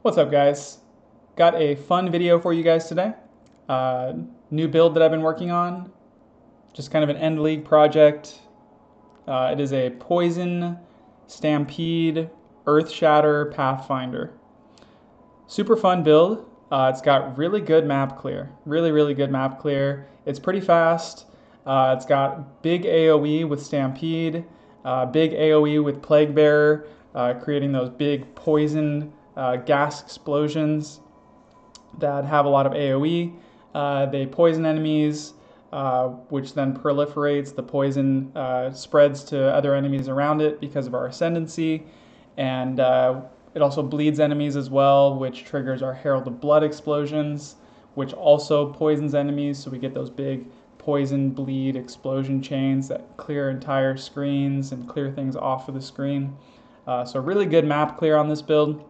What's up, guys? Got a fun video for you guys today. New build that I've been working on, just kind of an end league project. It is a Poison, Stampede, Earthshatter Pathfinder. Super fun build. It's got really good map clear, really good map clear. It's pretty fast. It's got big AoE with Stampede, big AoE with Plague Bearer, creating those big poison gas explosions that have a lot of AoE. They poison enemies, which then proliferates. The poison spreads to other enemies around it because of our ascendancy, and it also bleeds enemies as well, which triggers our Herald of Blood explosions, which also poisons enemies, so we get those big poison bleed explosion chains that clear entire screens and clear things off of the screen. So really good map clear on this build.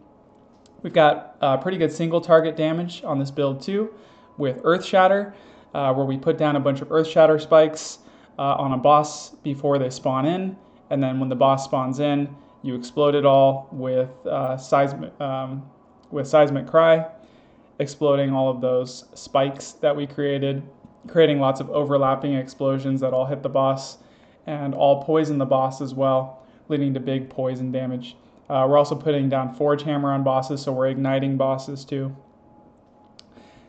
We've got pretty good single target damage on this build too, with Earthshatter, where we put down a bunch of Earthshatter spikes on a boss before they spawn in, and then when the boss spawns in, you explode it all with seismic cry, exploding all of those spikes that we created, creating lots of overlapping explosions that all hit the boss and all poison the boss as well, leading to big poison damage. We're also putting down Forge Hammer on bosses, so we're igniting bosses too.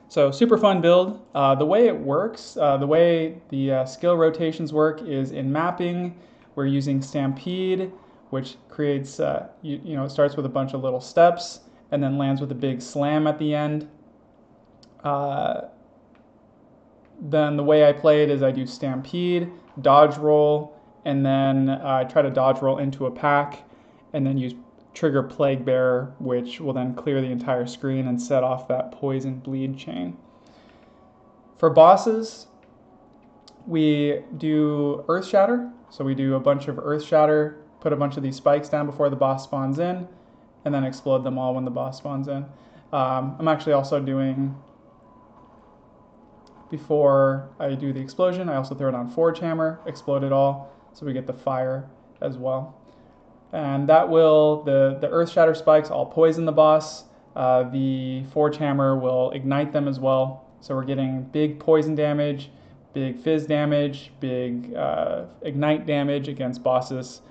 So super fun build. The way it works, the way the skill rotations work is in mapping. We're using Stampede, which creates, it starts with a bunch of little steps and then lands with a big slam at the end. Then the way I play it is I do Stampede, dodge roll, and then I try to dodge roll into a pack, and then use trigger Plague Bearer, which will then clear the entire screen and set off that poison bleed chain. For bosses, we do Earthshatter. So we do a bunch of Earthshatter, put a bunch of these spikes down before the boss spawns in, and then explode them all when the boss spawns in. I'm actually also doing, before I do the explosion, I also throw it on Forge Hammer, explode it all, so we get the fire as well. And that will, the Earthshatter spikes all poison the boss. The Forge Hammer will ignite them as well. So we're getting big poison damage, big fizz damage, big ignite damage against bosses.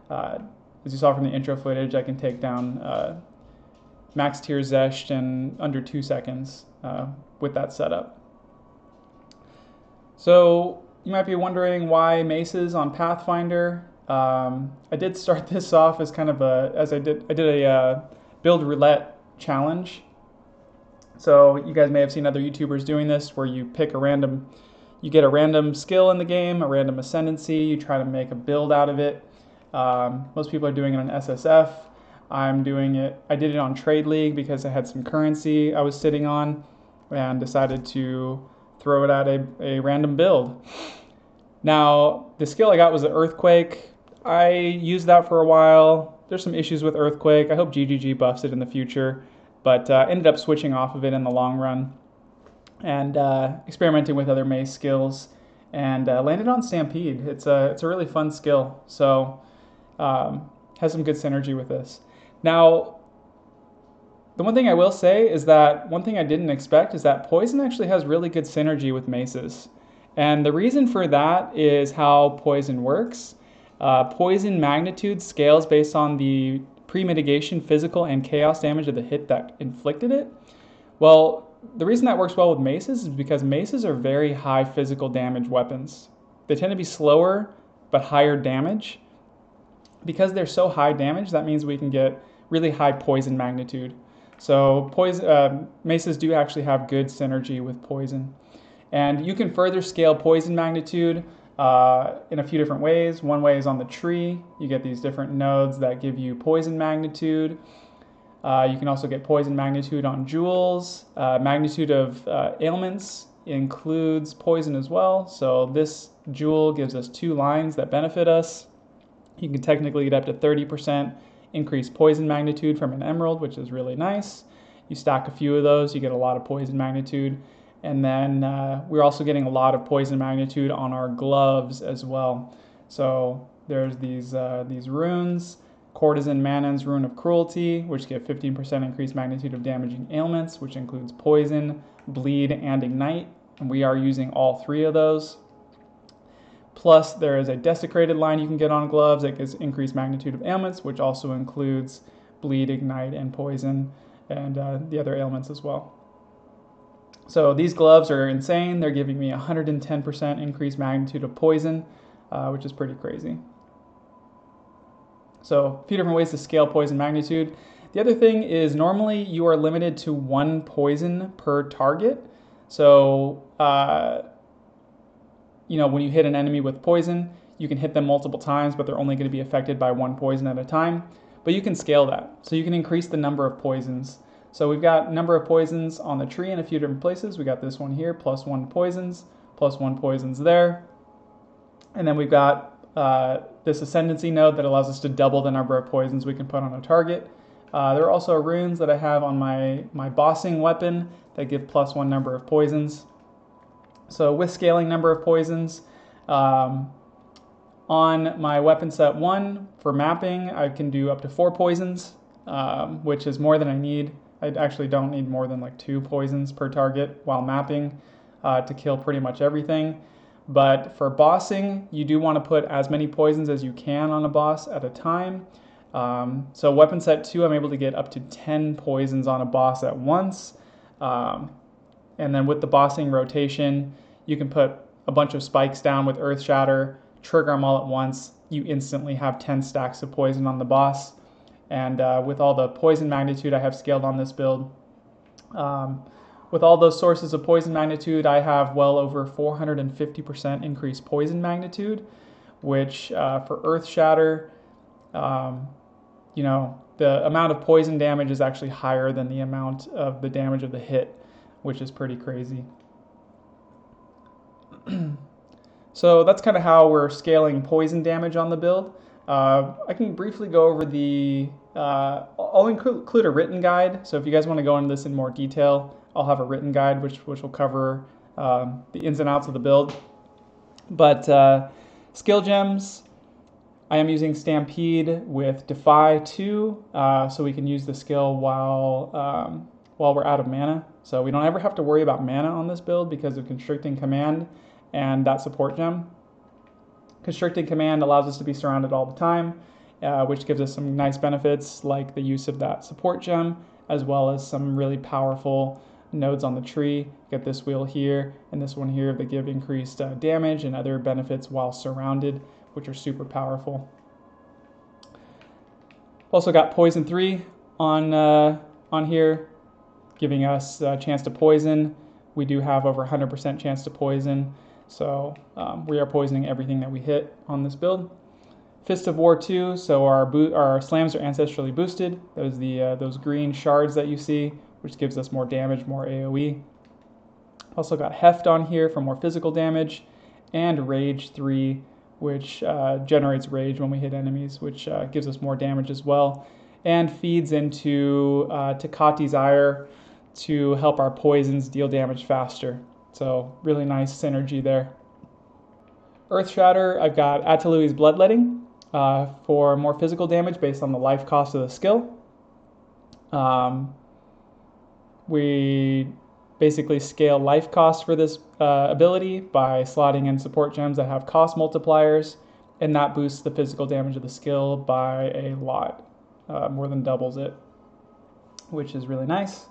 As you saw from the intro footage, I can take down max tier Xesht in under 2 seconds with that setup. So you might be wondering why Maces on Pathfinder. I did start this off as kind of I did a build roulette challenge. So you guys may have seen other YouTubers doing this, where you pick you get a random skill in the game, a random ascendancy, you try to make a build out of it. Most people are doing it on SSF. I did it on Trade League because I had some currency I was sitting on and decided to throw it at a random build. Now, the skill I got was the Earthquake. I used that for a while. There's some issues with Earthquake. I hope GGG buffs it in the future, but ended up switching off of it in the long run and experimenting with other Mace skills, and landed on Stampede. It's a really fun skill, so has some good synergy with this. Now, the one thing I will say is that one thing I didn't expect is that Poison actually has really good synergy with Maces. And the reason for that is how Poison works. Poison magnitude scales based on the pre-mitigation physical and chaos damage of the hit that inflicted it. Well, the reason that works well with Maces is because Maces are very high physical damage weapons. They tend to be slower but higher damage. Because they're so high damage, that means we can get really high poison magnitude. So Maces do actually have good synergy with Poison. And you can further scale poison magnitude in a few different ways. One way is on the tree. You get these different nodes that give you poison magnitude. You can also get poison magnitude on jewels. Magnitude of ailments includes poison as well. So this jewel gives us 2 lines that benefit us. You can technically get up to 30% increased poison magnitude from an emerald, which is really nice. You stack a few of those, you get a lot of poison magnitude. And then we're also getting a lot of poison magnitude on our gloves as well. So there's these runes Courtesan Manon's Rune of Cruelty, which give 15% increased magnitude of damaging ailments, which includes poison, bleed, and ignite. And we are using all three of those. Plus, there is a desecrated line you can get on gloves that gives increased magnitude of ailments, which also includes bleed, ignite, and poison, and the other ailments as well. So these gloves are insane. They're giving me 110% increased magnitude of poison, which is pretty crazy. So a few different ways to scale poison magnitude. The other thing is normally you are limited to 1 poison per target. So, when you hit an enemy with poison, you can hit them multiple times, but they're only going to be affected by 1 poison at a time. But you can scale that. So you can increase the number of poisons. So we've got number of poisons on the tree in a few different places. We got this one here, +1 poisons, +1 poisons there. And then we've got this ascendancy node that allows us to double the number of poisons we can put on a target. There are also runes that I have on my bossing weapon that give +1 number of poisons. So with scaling number of poisons, on my weapon set 1 for mapping, I can do up to 4 poisons, which is more than I need. I actually don't need more than like 2 poisons per target while mapping to kill pretty much everything. But for bossing, you do want to put as many poisons as you can on a boss at a time. So weapon set 2, I'm able to get up to 10 poisons on a boss at once. And then with the bossing rotation, you can put a bunch of spikes down with Earthshatter, trigger them all at once. You instantly have 10 stacks of poison on the boss. And with all the poison magnitude I have scaled on this build, with all those sources of poison magnitude, I have well over 450% increased poison magnitude, which for Earthshatter, the amount of poison damage is actually higher than the amount of the damage of the hit, which is pretty crazy. So that's kind of how we're scaling poison damage on the build. I can briefly go over I'll include a written guide. So if you guys want to go into this in more detail, I'll have a written guide which will cover the ins and outs of the build. But skill gems, I am using Stampede with Defy 2, so we can use the skill while we're out of mana. So we don't ever have to worry about mana on this build because of Constricting Command and that support gem. Constricting Command allows us to be surrounded all the time, which gives us some nice benefits like the use of that support gem, as well as some really powerful nodes on the tree. Get this wheel here and this one here that give increased damage and other benefits while surrounded, which are super powerful. Also got Poison 3 on here, giving us a chance to poison. We do have over 100% chance to poison, so we are poisoning everything that we hit on this build. Fist of War 2, so our slams are ancestrally boosted. Those green shards that you see, which gives us more damage, more AoE. Also got Heft on here for more physical damage, and Rage 3, which generates rage when we hit enemies, which gives us more damage as well, and feeds into Takati's Ire to help our poisons deal damage faster. So really nice synergy there. Earthshatter, I've got Atalui's Bloodletting for more physical damage based on the life cost of the skill. We basically scale life cost for this ability by slotting in support gems that have cost multipliers, and that boosts the physical damage of the skill by a lot, more than doubles it, which is really nice.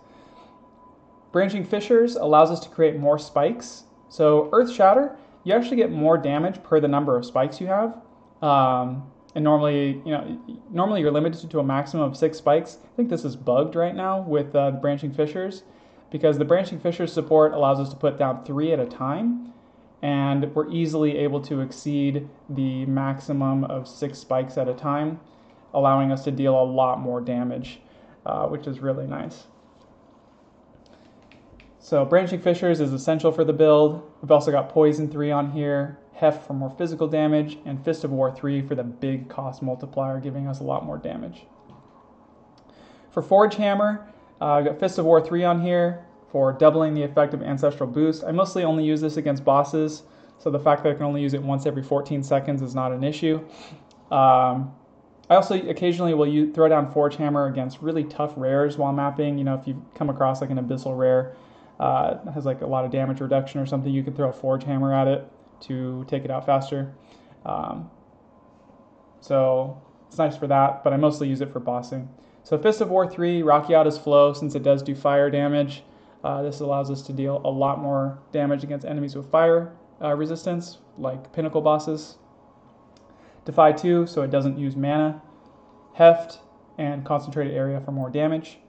Branching Fissures allows us to create more spikes. So Earthshatter, you actually get more damage per the number of spikes you have. And normally you're limited to a maximum of 6 spikes. I think this is bugged right now with the Branching Fissures, because the Branching Fissures support allows us to put down 3 at a time, and we're easily able to exceed the maximum of 6 spikes at a time, allowing us to deal a lot more damage, which is really nice. So Branching Fissures is essential for the build. We've also got Poison 3 on here, Heft for more physical damage, and Fist of War 3 for the big cost multiplier, giving us a lot more damage. For Forge Hammer, I've got Fist of War 3 on here for doubling the effect of Ancestral Boost. I mostly only use this against bosses, so the fact that I can only use it once every 14 seconds is not an issue. I also occasionally will throw down Forge Hammer against really tough rares while mapping. You know, if you come across like an Abyssal rare that has like a lot of damage reduction or something, you can throw a Forge Hammer at it to take it out faster. So it's nice for that, but I mostly use it for bossing. So Fist of War 3, Rocky Out is flow since it does do fire damage. This allows us to deal a lot more damage against enemies with fire resistance, like Pinnacle bosses. Defy 2, so it doesn't use mana. Heft and Concentrated Area for more damage.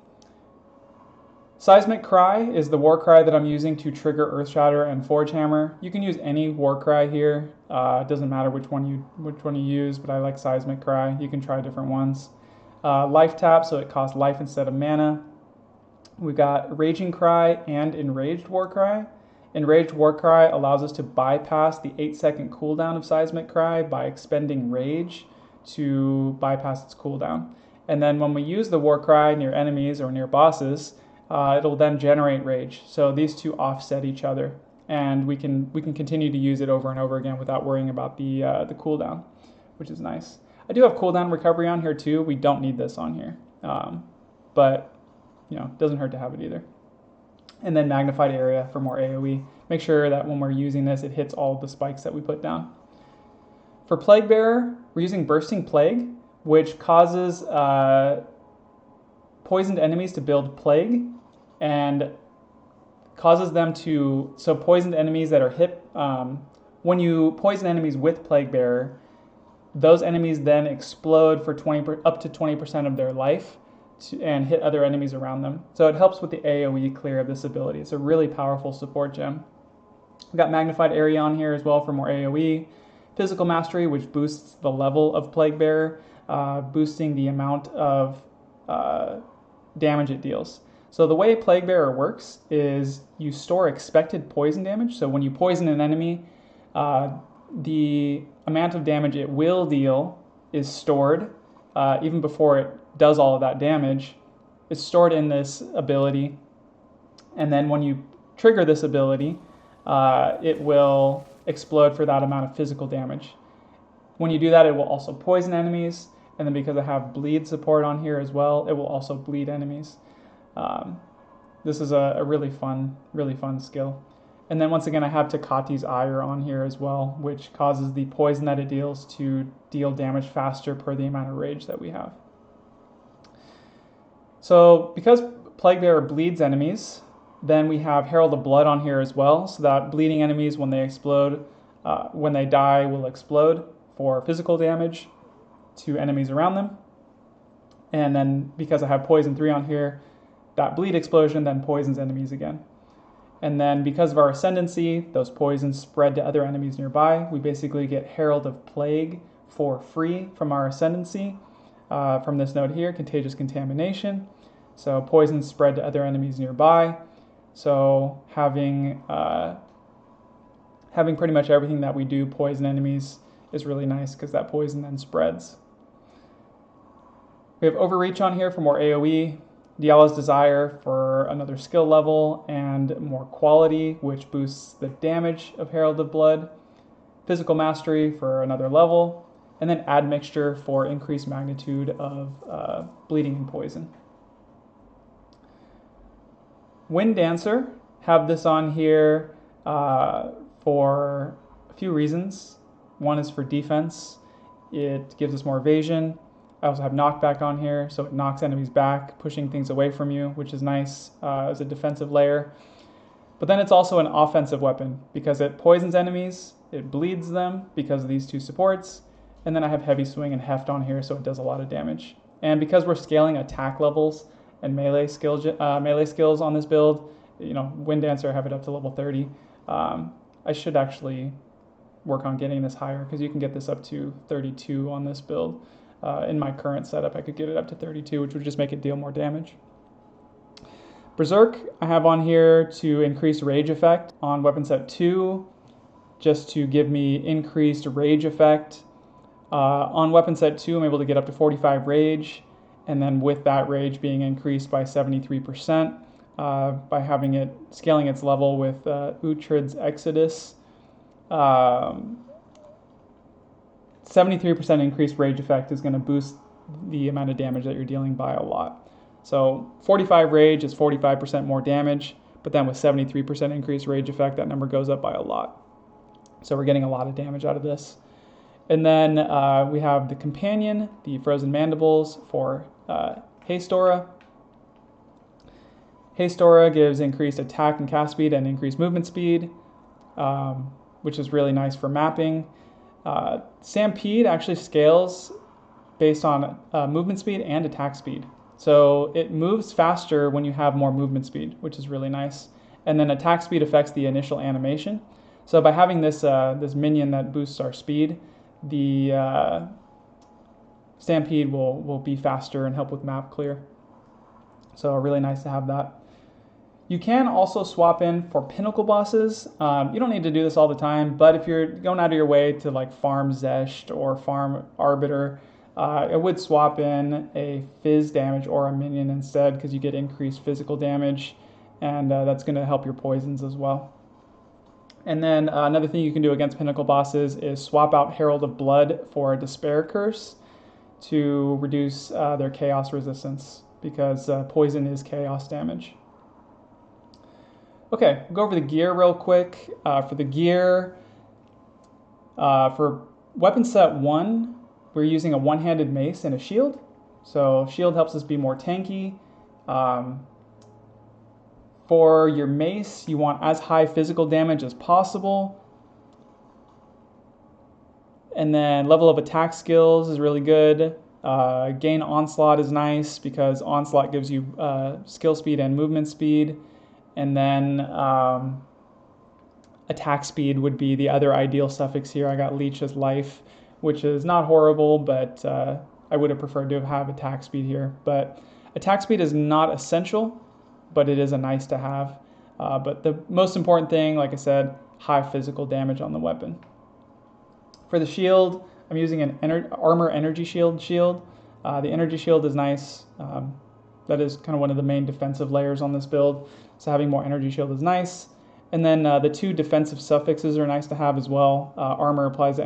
Seismic Cry is the war cry that I'm using to trigger Earthshatter and Forge Hammer. You can use any war cry here. It doesn't matter which one you use, but I like Seismic Cry. You can try different ones. Life Tap, so it costs life instead of mana. We've got Raging Cry and Enraged War Cry. Enraged War Cry allows us to bypass the 8-second cooldown of Seismic Cry by expending Rage to bypass its cooldown. And then when we use the War Cry near enemies or near bosses, it'll then generate Rage. So these two offset each other, and we can continue to use it over and over again without worrying about the cooldown, which is nice. I do have cooldown recovery on here too. We don't need this on here, but you know, it doesn't hurt to have it either. And then Magnified Area for more AoE. Make sure that when we're using this, it hits all of the spikes that we put down. For Plague Bearer, we're using Bursting Plague, which causes poisoned enemies to build Plague and causes them to, so poisoned enemies that are hit, when you poison enemies with Plague Bearer, those enemies then explode for up to 20% of their life and hit other enemies around them. So it helps with the AoE clear of this ability. It's a really powerful support gem. We've got Magnified Area on here as well for more AoE. Physical Mastery, which boosts the level of Plague Bearer, boosting the amount of damage it deals. So the way Plague Bearer works is you store expected poison damage. So when you poison an enemy, the amount of damage it will deal is stored even before it does all of that damage. It's stored in this ability, and then when you trigger this ability, it will explode for that amount of physical damage. When you do that, it will also poison enemies, and then because I have bleed support on here as well, it will also bleed enemies. This is a really fun skill. And then once again, I have Takati's Ire on here as well, which causes the poison that it deals to deal damage faster per the amount of rage that we have. So because Plague Bearer bleeds enemies, then we have Herald of Blood on here as well, so that bleeding enemies, when they explode, when they die, will explode for physical damage to enemies around them. And then because I have Poison 3 on here, that bleed explosion then poisons enemies again. And then because of our Ascendancy, those poisons spread to other enemies nearby. We basically get Herald of Plague for free from our Ascendancy. From this node here, Contagious Contamination. So poisons spread to other enemies nearby. So having pretty much everything that we do poison enemies is really nice because that poison then spreads. We have Overreach on here for more AoE. Diala's Desire for another skill level and more quality, which boosts the damage of Herald of Blood. Physical Mastery for another level. And then Admixture for increased magnitude of bleeding and poison. Wind Dancer, have this on here for a few reasons. One is for defense. It gives us more evasion. I also have Knockback on here, so it knocks enemies back, pushing things away from you, which is nice as a defensive layer. But then it's also an offensive weapon because it poisons enemies, it bleeds them because of these two supports, and then I have Heavy Swing and Heft on here, so it does a lot of damage. And because we're scaling attack levels and melee skills on this build, you know, Wind Dancer, I have it up to level 30. I should actually work on getting this higher because you can get this up to 32 on this build. In my current setup, I could get it up to 32, which would just make it deal more damage. Berserk, I have on here to increase rage effect on weapon set 2, just to give me increased rage effect. On weapon set 2, I'm able to get up to 45 rage, and then with that rage being increased by 73% by having it scaling its level with Outro's Exodus. 73% increased rage effect is going to boost the amount of damage that you're dealing by a lot. So 45 rage is 45% more damage, but then with 73% increased rage effect, that number goes up by a lot. So we're getting a lot of damage out of this. And then we have the companion, the Frozen Mandibles for Haste Aura. Haste Aura gives increased attack and cast speed and increased movement speed, which is really nice for mapping. Stampede actually scales based on movement speed and attack speed. So it moves faster when you have more movement speed, which is really nice. And then attack speed affects the initial animation. So by having this this minion that boosts our speed, the Stampede will be faster and help with map clear. So really nice to have that. You can also swap in for pinnacle bosses. You don't need to do this all the time, but if you're going out of your way to like farm Xesht or farm Arbiter, I would swap in a fizz damage or a minion instead, because you get increased physical damage, and that's going to help your poisons as well. And then another thing you can do against pinnacle bosses is swap out Herald of Blood for a Despair Curse to reduce their chaos resistance, because poison is chaos damage. Okay, we'll go over the gear real quick. For the gear, for weapon set 1, we're using a one-handed mace and a shield. So shield helps us be more tanky. For your mace, you want as high physical damage as possible. And then level of attack skills is really good. Gain onslaught is nice because onslaught gives you skill speed and movement speed. And then attack speed would be the other ideal suffix here. I got leech as life, which is not horrible, but I would have preferred to have attack speed here. But attack speed is not essential, but it is a nice to have. But the most important thing, like I said, high physical damage on the weapon. For the shield, I'm using an armor energy shield. The energy shield is nice. That is kind of one of the main defensive layers on this build. So having more energy shield is nice. And then the 2 defensive suffixes are nice to have as well. Armor applies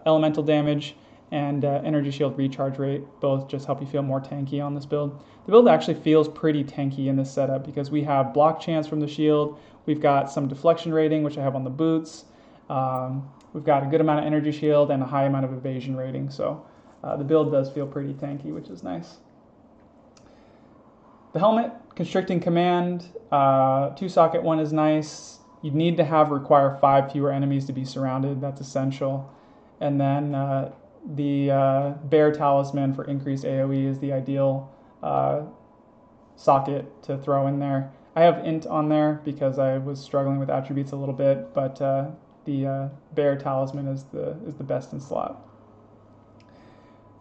elemental damage, and energy shield recharge rate both just help you feel more tanky on this build. The build actually feels pretty tanky in this setup because we have block chance from the shield. We've got some deflection rating, which I have on the boots. We've got a good amount of energy shield and a high amount of evasion rating. So the build does feel pretty tanky, which is nice. The helmet, constricting command, 2-socket one is nice. You need to require 5 fewer enemies to be surrounded. That's essential. And then the bear talisman for increased AoE is the ideal socket to throw in there. I have int on there because I was struggling with attributes a little bit, but the bear talisman is the best in slot.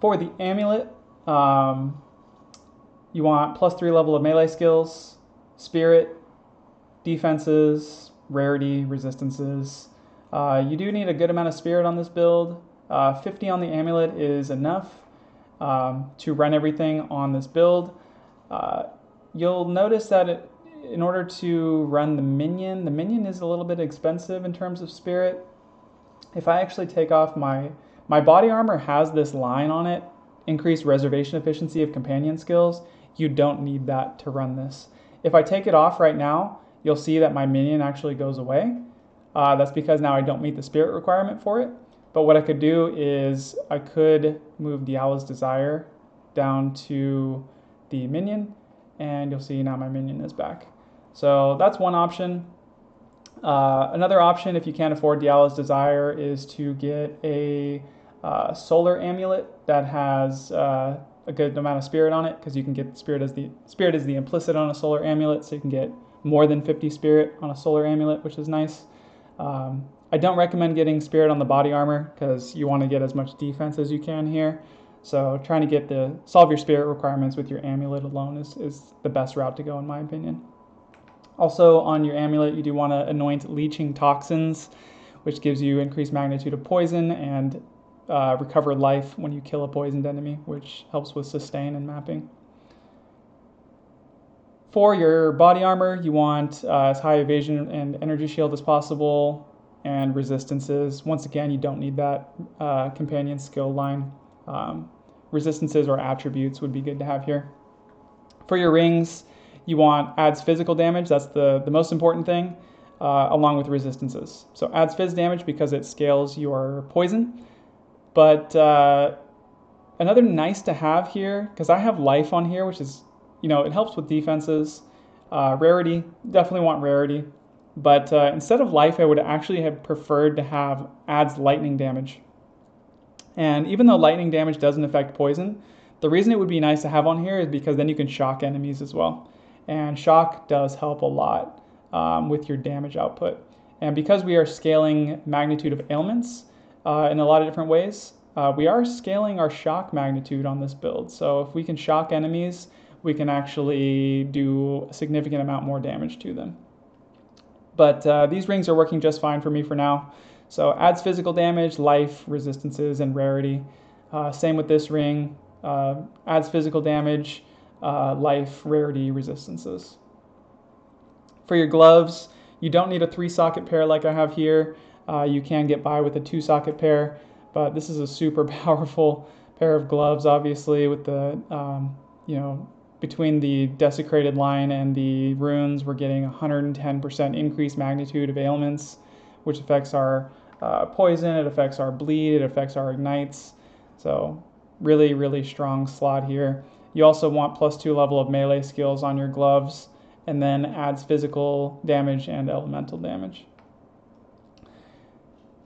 For the amulet, you want +3 level of melee skills, spirit, defenses, rarity, resistances. You do need a good amount of spirit on this build. 50 on the amulet is enough to run everything on this build. You'll notice that in order to run the minion is a little bit expensive in terms of spirit. If I actually take off my body armor has this line on it, increased reservation efficiency of companion skills. You don't need that to run this. If I take it off right now, you'll see that my minion actually goes away. That's because now I don't meet the spirit requirement for it. But what I could do is I could move Diala's Desire down to the minion, and you'll see now my minion is back. So that's one option. Another option, if you can't afford Diala's Desire, is to get a solar amulet that has a good amount of spirit on it, because you can get spirit as the implicit on a solar amulet, so you can get more than 50 spirit on a solar amulet, which is nice. I don't recommend getting spirit on the body armor because you want to get as much defense as you can here. So trying to solve your spirit requirements with your amulet alone is the best route to go in my opinion. Also on your amulet, you do want to anoint leeching toxins, which gives you increased magnitude of poison and recover life when you kill a poisoned enemy, which helps with sustain and mapping. For your body armor, you want as high evasion and energy shield as possible, and resistances. Once again, you don't need that companion skill line. resistances or attributes would be good to have here. For your rings, you want adds physical damage. That's the most important thing, along with resistances. So adds phys damage because it scales your poison. But another nice to have here, because I have life on here, which is, it helps with defenses. Rarity, definitely want rarity. But instead of life, I would actually have preferred to have adds lightning damage. And even though lightning damage doesn't affect poison, the reason it would be nice to have on here is because then you can shock enemies as well. And shock does help a lot with your damage output. And because we are scaling magnitude of ailments in a lot of different ways, we are scaling our shock magnitude on this build. So if we can shock enemies, we can actually do a significant amount more damage to them. But these rings are working just fine for me for now. So adds physical damage, life, resistances, and rarity. Same with this ring. Adds physical damage, life, rarity, resistances. For your gloves, you don't need a 3-socket pair like I have here. You can get by with a 2-socket pair, but this is a super powerful pair of gloves, obviously, with the, between the desecrated line and the runes, we're getting 110% increased magnitude of ailments, which affects our poison, it affects our bleed, it affects our ignites. So really, really strong slot here. You also want +2 level of melee skills on your gloves, and then adds physical damage and elemental damage.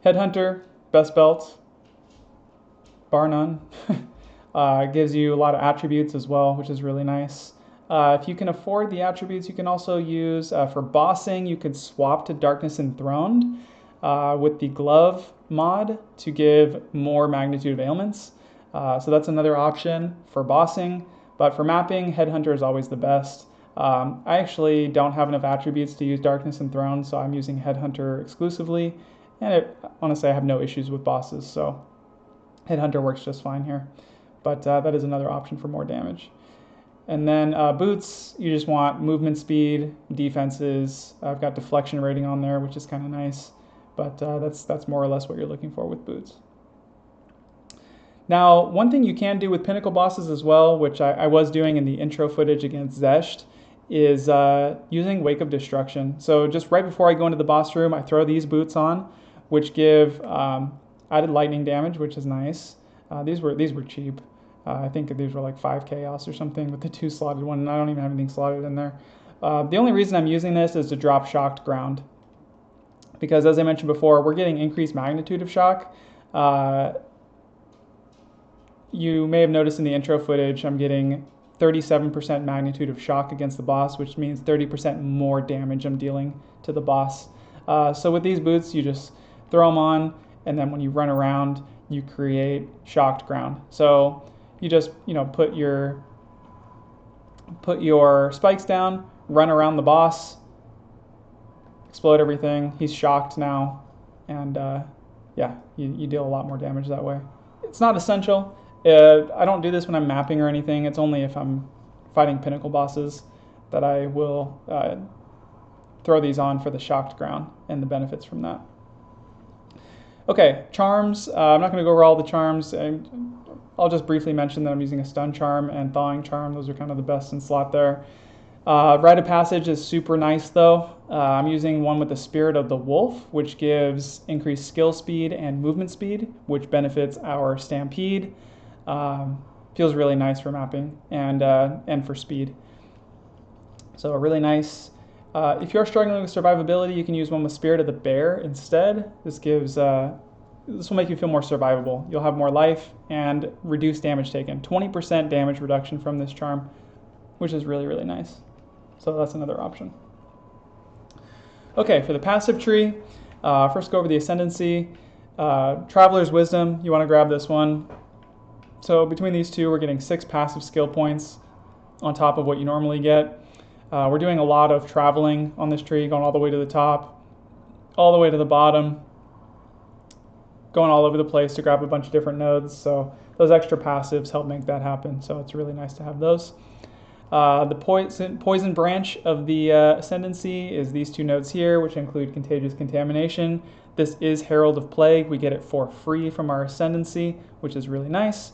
Headhunter, best belt, bar none. Gives you a lot of attributes as well, which is really nice. If you can afford the attributes, you can also use, for bossing, you could swap to Darkness Enthroned with the glove mod to give more magnitude of ailments. So that's another option for bossing, but for mapping, Headhunter is always the best. I actually don't have enough attributes to use Darkness Enthroned, so I'm using Headhunter exclusively, and honestly I have no issues with bosses, so Headhunter works just fine here. But that is another option for more damage. And then boots, you just want movement speed, defenses. I've got deflection rating on there, which is kind of nice, but that's more or less what you're looking for with boots. Now, one thing you can do with pinnacle bosses as well, which I was doing in the intro footage against Xesht, is using Wake of Destruction. So just right before I go into the boss room, I throw these boots on, which give added lightning damage, which is nice. These were cheap. I think these were like 5 chaos or something with the 2 slotted one, and I don't even have anything slotted in there. The only reason I'm using this is to drop shocked ground, because as I mentioned before, we're getting increased magnitude of shock. You may have noticed in the intro footage, I'm getting 37% magnitude of shock against the boss, which means 30% more damage I'm dealing to the boss. So with these boots, you just throw them on, and then when you run around, you create shocked ground. So you just, put your spikes down, run around the boss, explode everything. He's shocked now, and yeah, you deal a lot more damage that way. It's not essential. I don't do this when I'm mapping or anything. It's only if I'm fighting pinnacle bosses that I will throw these on for the shocked ground and the benefits from that. Okay, charms. I'm not going to go over all the charms. I'll just briefly mention that I'm using a stun charm and thawing charm. Those are kind of the best in slot there. Rite of Passage is super nice though. I'm using one with the Spirit of the Wolf, which gives increased skill speed and movement speed, which benefits our Stampede. Feels really nice for mapping and for speed. So really nice. If you're struggling with survivability, you can use one with Spirit of the Bear instead. This will make you feel more survivable. You'll have more life and reduce damage taken. 20% damage reduction from this charm, which is really, really nice. So that's another option. Okay, for the passive tree, first go over the Ascendancy. Traveler's Wisdom, you want to grab this one. So between these two, we're getting 6 passive skill points on top of what you normally get. We're doing a lot of traveling on this tree, going all the way to the top, all the way to the bottom, going all over the place to grab a bunch of different nodes. So those extra passives help make that happen. So it's really nice to have those. The poison branch of the Ascendancy is these 2 nodes here, which include Contagious Contamination. This is Herald of Plague. We get it for free from our Ascendancy, which is really nice.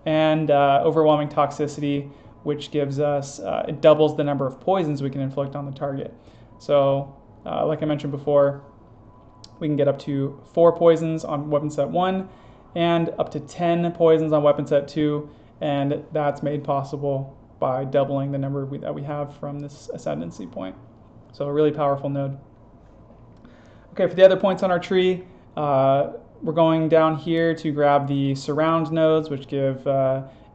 and overwhelming toxicity, which gives us, it doubles the number of poisons we can inflict on the target. So like I mentioned before, we can get up to 4 poisons on weapon set 1 and up to 10 poisons on weapon set 2, and that's made possible by doubling the number that we have from this ascendancy point. So a really powerful node. Okay, for the other points on our tree, we're going down here to grab the surround nodes, which give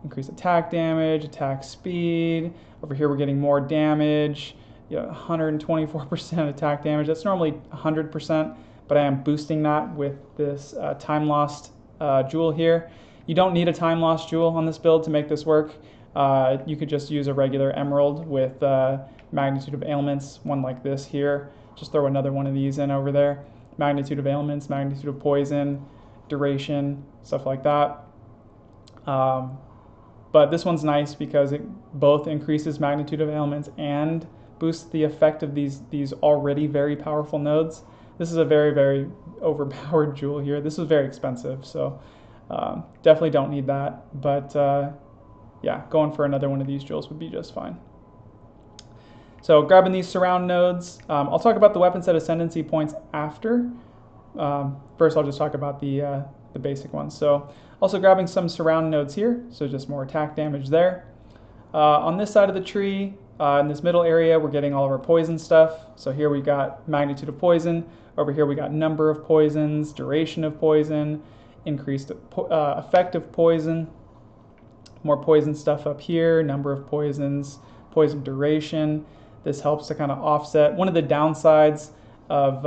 increased attack damage, attack speed. Over here we're getting more damage, 124% attack damage. That's normally 100%, but I am boosting that with this time lost jewel here. You don't need a time lost jewel on this build to make this work. You could just use a regular emerald with magnitude of ailments, one like this here. Just throw another one of these in over there. Magnitude of ailments, magnitude of poison, duration, stuff like that. But this one's nice because it both increases magnitude of ailments and boosts the effect of these already very powerful nodes. This is a very, very overpowered jewel here. This is very expensive, so definitely don't need that. But yeah, going for another one of these jewels would be just fine. So grabbing these surround nodes, I'll talk about the weapon set ascendancy points after. First, I'll just talk about the basic ones. So also grabbing some surround nodes here, so just more attack damage there. On this side of the tree, in this middle area, we're getting all of our poison stuff. So here we got magnitude of poison. Over here we got number of poisons, duration of poison, increased effect of poison. More poison stuff up here, number of poisons, poison duration. This helps to kind of offset. One of the downsides of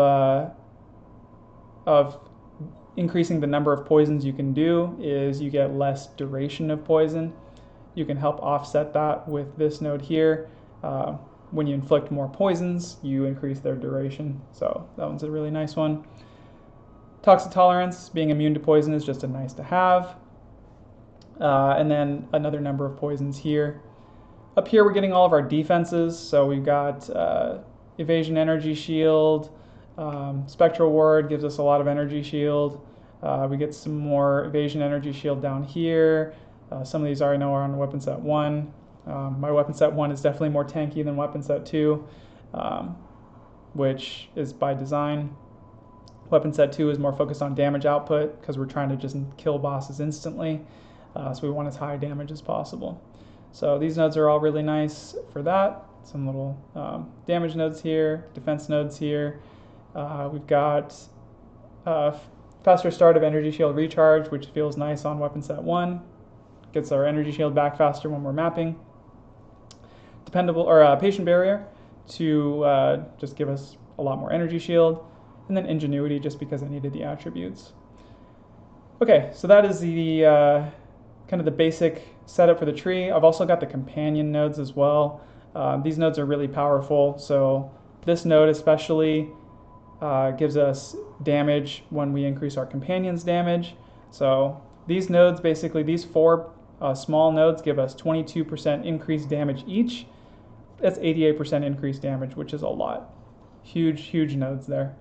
increasing the number of poisons you can do is you get less duration of poison. You can help offset that with this node here. When you inflict more poisons, you increase their duration. So that one's a really nice one. Toxic tolerance, being immune to poison is just a nice to have. And then another number of poisons here. Up here we're getting all of our defenses. So we've got evasion energy shield, spectral ward gives us a lot of energy shield. We get some more evasion energy shield down here. Some of these I already know are on weapon set 1. My weapon set 1 is definitely more tanky than weapon set 2, which is by design. Weapon set 2 is more focused on damage output because we're trying to just kill bosses instantly. So we want as high damage as possible. So these nodes are all really nice for that. Some little damage nodes here, defense nodes here. We've got faster start of energy shield recharge, which feels nice on weapon set 1. Gets our energy shield back faster when we're mapping. Dependable or patient barrier to just give us a lot more energy shield. And then ingenuity just because I needed the attributes. Okay, so that is the kind of the basic setup for the tree. I've also got the companion nodes as well. These nodes are really powerful. So this node especially gives us damage when we increase our companion's damage. So these nodes, basically these 4 small nodes give us 22% increased damage each. That's 88% increased damage, which is a lot. Huge, huge nodes there.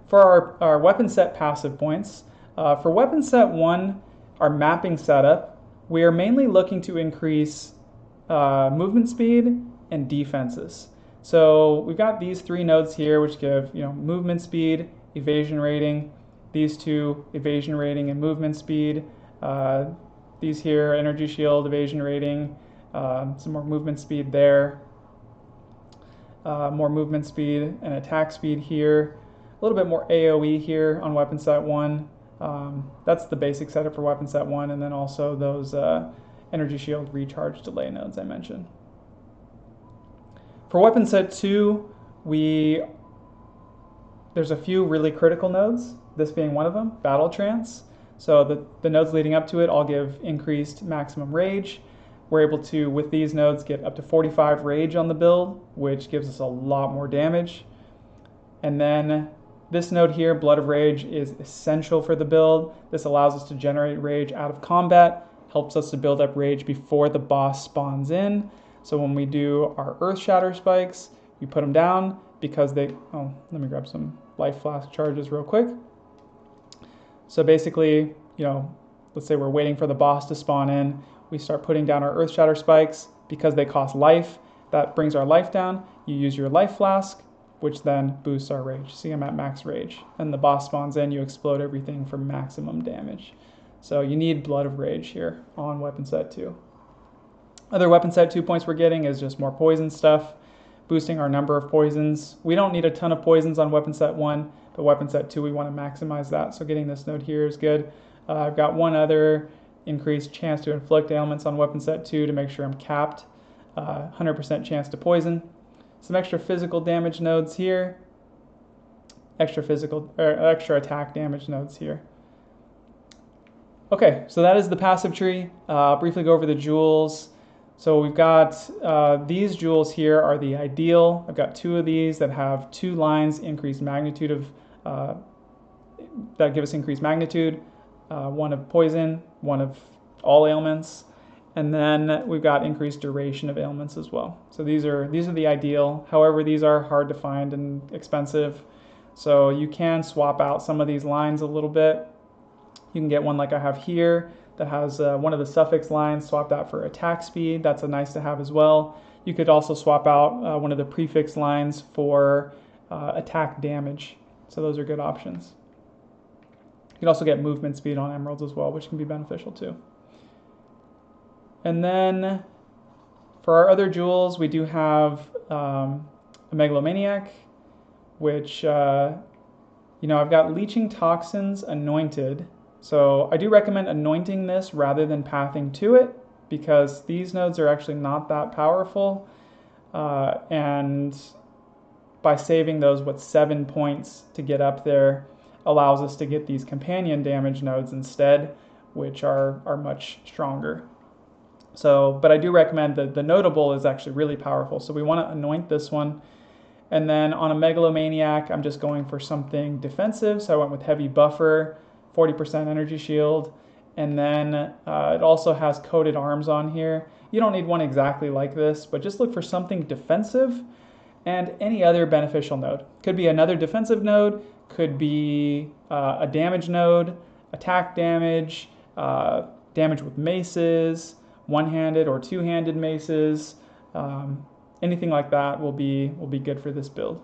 For our weapon set passive points, for weapon set 1, our mapping setup, we are mainly looking to increase movement speed and defenses. So we've got these 3 nodes here, which give movement speed, evasion rating. These 2, evasion rating and movement speed. These here, energy shield, evasion rating. Some more movement speed there. More movement speed and attack speed here. A little bit more AoE here on weapon set 1. That's the basic setup for weapon set 1, and then also those energy shield recharge delay nodes I mentioned. For weapon set 2, there's a few really critical nodes, this being one of them, Battle Trance. So the nodes leading up to it all give increased maximum rage. We're able to, with these nodes, get up to 45 rage on the build, which gives us a lot more damage. And then this node here, Blood of Rage, is essential for the build. This allows us to generate rage out of combat, helps us to build up rage before the boss spawns in. So when we do our Earthshatter spikes, we put them down because they, oh, let me grab some life flask charges real quick. So basically, let's say we're waiting for the boss to spawn in, we start putting down our Earthshatter spikes. Because they cost life, that brings our life down. You use your life flask, which then boosts our rage. See, I'm at max rage. And the boss spawns in, you explode everything for maximum damage. So you need Blood of Rage here on weapon set 2. Other weapon set 2 points we're getting is just more poison stuff, boosting our number of poisons. We don't need a ton of poisons on weapon set 1, but weapon set 2 we want to maximize that. So getting this node here is good. I've got one other increased chance to inflict ailments on weapon set 2 to make sure I'm capped. 100% chance to poison. Some extra physical damage nodes here. Extra attack damage nodes here. Okay, so that is the passive tree. I'll briefly go over the jewels. So we've got these jewels here are the ideal. I've got 2 of these that have 2 lines increased magnitude of that give us increased magnitude. One of poison, one of all ailments, and then we've got increased duration of ailments as well. So these are the ideal. However, these are hard to find and expensive. So you can swap out some of these lines a little bit. You can get one like I have here that has one of the suffix lines, swap that for attack speed. That's a nice to have as well. You could also swap out one of the prefix lines for attack damage. So those are good options. You can also get movement speed on emeralds as well, which can be beneficial too. And then for our other jewels, we do have a megalomaniac, which, I've got leeching toxins anointed. So I do recommend anointing this rather than pathing to it, because these nodes are actually not that powerful. And by saving those, 7 points to get up there, allows us to get these companion damage nodes instead, which are much stronger. So, but I do recommend that the notable is actually really powerful. So we want to anoint this one. And then on a megalomaniac, I'm just going for something defensive. So I went with heavy buffer, 40% energy shield. And then it also has coated arms on here. You don't need one exactly like this, but just look for something defensive and any other beneficial node. Could be another defensive node, could be a damage node, attack damage, damage with maces, one-handed or two-handed maces. Anything like that will be good for this build.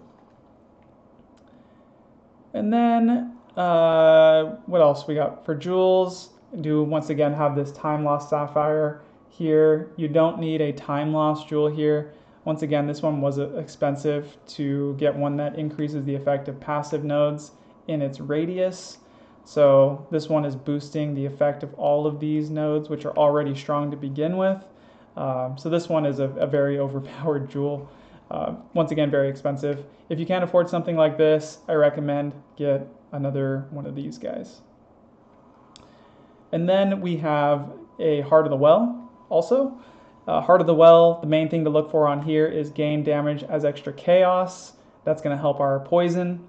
And then what else we got for jewels? Do once again have this time loss sapphire here. You don't need a time loss jewel here. Once again, this one was expensive to get one that increases the effect of passive nodes in its radius. So this one is boosting the effect of all of these nodes, which are already strong to begin with. So this one is a very overpowered jewel. Once again, very expensive. If you can't afford something like this, I recommend get another one of these guys. And then we have a Heart of the Well also. Heart of the Well, the main thing to look for on here is gain damage as extra chaos. That's going to help our poison.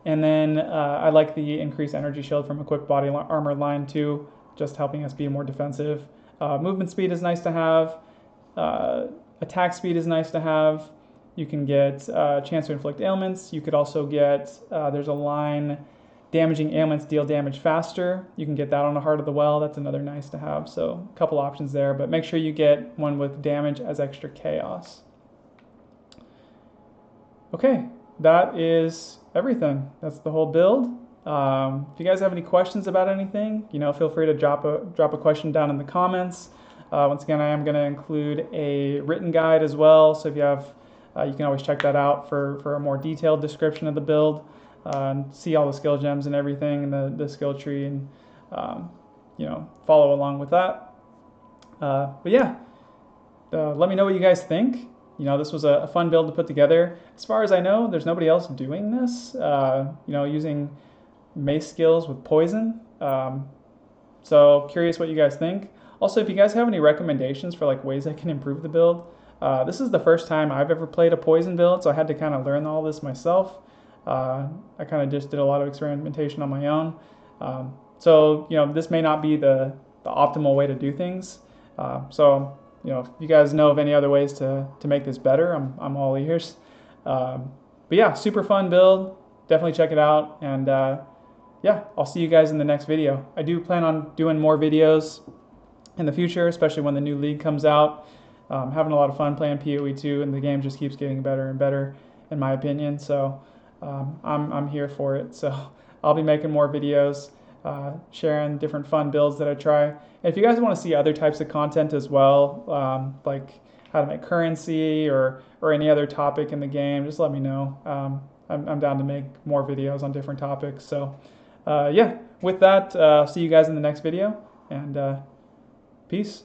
And then I like the increased energy shield from Equipped Body Armor line too, just helping us be more defensive. Movement speed is nice to have. Attack speed is nice to have. You can get chance to inflict ailments. You could also get, there's a line, damaging ailments deal damage faster. You can get that on a Heart of the Well. That's another nice to have. So a couple options there, but make sure you get one with damage as extra chaos. Okay, that is everything. That's the whole build. If you guys have any questions about anything, feel free to drop a question down in the comments. Once again, I am going to include a written guide as well. So if you have, you can always check that out for a more detailed description of the build. And see all the skill gems and everything, and the skill tree, and follow along with that. But yeah, let me know what you guys think. This was a fun build to put together. As far as I know, there's nobody else doing this. Using mace skills with poison. So curious what you guys think. Also, if you guys have any recommendations for ways I can improve the build, this is the first time I've ever played a poison build, so I had to kind of learn all this myself. I kind of just did a lot of experimentation on my own. So this may not be the optimal way to do things. So if you guys know of any other ways to make this better, I'm all ears. But yeah, super fun build. Definitely check it out. And yeah, I'll see you guys in the next video. I do plan on doing more videos in the future, especially when the new league comes out. Having a lot of fun playing POE2, and the game just keeps getting better and better, in my opinion. So I'm here for it. So I'll be making more videos, sharing different fun builds that I try. And if you guys want to see other types of content as well, like how to make currency or any other topic in the game, just let me know. I'm down to make more videos on different topics. So yeah, with that, see you guys in the next video, and peace.